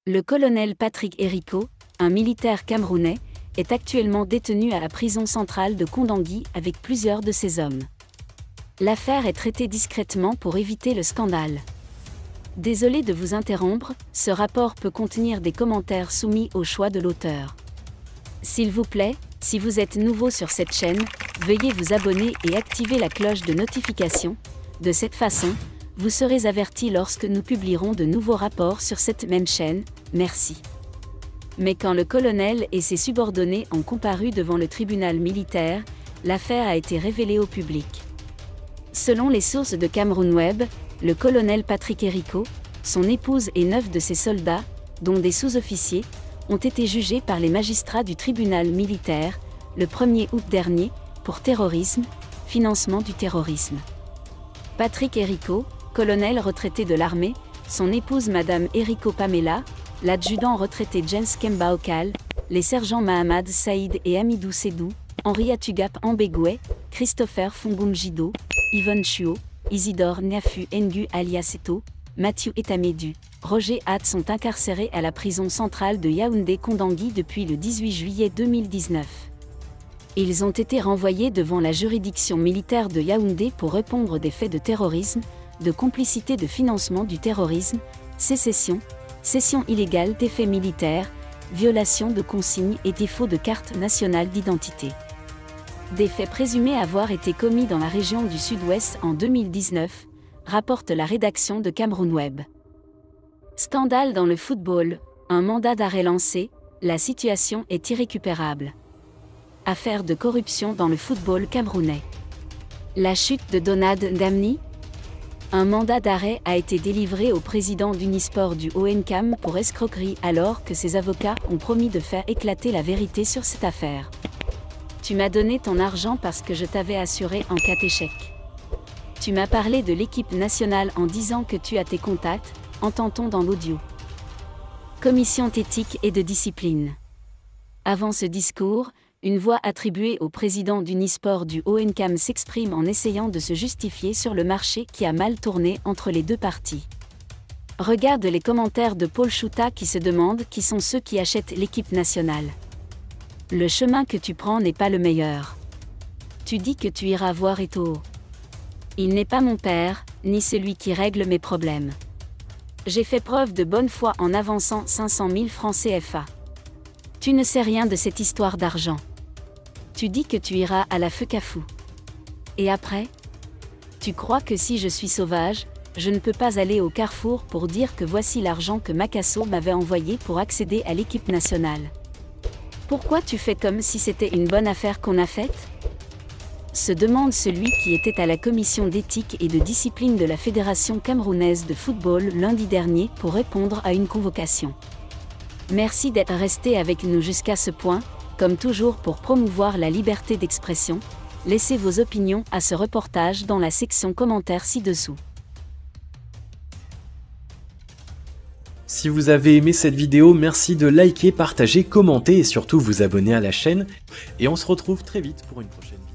Le colonel Patrick Héricourt, un militaire camerounais, est actuellement détenu à la prison centrale de Kondangui avec plusieurs de ses hommes. L'affaire est traitée discrètement pour éviter le scandale. Désolé de vous interrompre, ce rapport peut contenir des commentaires soumis au choix de l'auteur. S'il vous plaît, si vous êtes nouveau sur cette chaîne, veuillez vous abonner et activer la cloche de notification. De cette façon, vous serez averti lorsque nous publierons de nouveaux rapports sur cette même chaîne. Merci. Mais quand le colonel et ses subordonnés ont comparu devant le tribunal militaire, l'affaire a été révélée au public. Selon les sources de Cameroun Web, le colonel Patrick Héricourt, son épouse et 9 de ses soldats, dont des sous-officiers, ont été jugés par les magistrats du tribunal militaire, le 1er août dernier, pour terrorisme, financement du terrorisme. Patrick Héricourt, colonel retraité de l'armée, son épouse Madame Héricourt Pamela, l'adjudant retraité James Kemba Okal, les sergents Mahamad Saïd et Amidou Sédou, Henri Atugap Ambegoué, Christopher Fongum-Jido, Yvonne Chuo, Isidore Niafu Ngu alias Eto, Mathieu Etamedu, Roger Hatt sont incarcérés à la prison centrale de Yaoundé-Kondangui depuis le 18 juillet 2019. Ils ont été renvoyés devant la juridiction militaire de Yaoundé pour répondre des faits de terrorisme, de complicité de financement du terrorisme, sécession, cession illégale d'effets militaires, violation de consignes et défaut de carte nationale d'identité. Des faits présumés avoir été commis dans la région du Sud-Ouest en 2019, rapporte la rédaction de Cameroun Web. Scandale dans le football, un mandat d'arrêt lancé, la situation est irrécupérable. Affaire de corruption dans le football camerounais. La chute de Donald Ndamni? Un mandat d'arrêt a été délivré au président d'Unisport du ONCAM pour escroquerie alors que ses avocats ont promis de faire éclater la vérité sur cette affaire. Tu m'as donné ton argent parce que je t'avais assuré en cas d'échec. Tu m'as parlé de l'équipe nationale en disant que tu as tes contacts, entend-on dans l'audio. Commission d'éthique et de discipline. Avant ce discours, une voix attribuée au président d'Unisport du ONCAM s'exprime en essayant de se justifier sur le marché qui a mal tourné entre les deux parties. Regarde les commentaires de Paul Chouta qui se demande qui sont ceux qui achètent l'équipe nationale. Le chemin que tu prends n'est pas le meilleur. Tu dis que tu iras voir Eto'o. Il n'est pas mon père, ni celui qui règle mes problèmes. J'ai fait preuve de bonne foi en avançant 500 000 francs CFA. Tu ne sais rien de cette histoire d'argent. Tu dis que tu iras à la Fekafou. Et après? Tu crois que si je suis sauvage, je ne peux pas aller au Carrefour pour dire que voici l'argent que Makasso m'avait envoyé pour accéder à l'équipe nationale. Pourquoi tu fais comme si c'était une bonne affaire qu'on a faite? Se demande celui qui était à la commission d'éthique et de discipline de la Fédération camerounaise de football lundi dernier pour répondre à une convocation. Merci d'être resté avec nous jusqu'à ce point, comme toujours pour promouvoir la liberté d'expression. Laissez vos opinions à ce reportage dans la section commentaires ci-dessous. Si vous avez aimé cette vidéo, merci de liker, partager, commenter et surtout vous abonner à la chaîne. Et on se retrouve très vite pour une prochaine vidéo.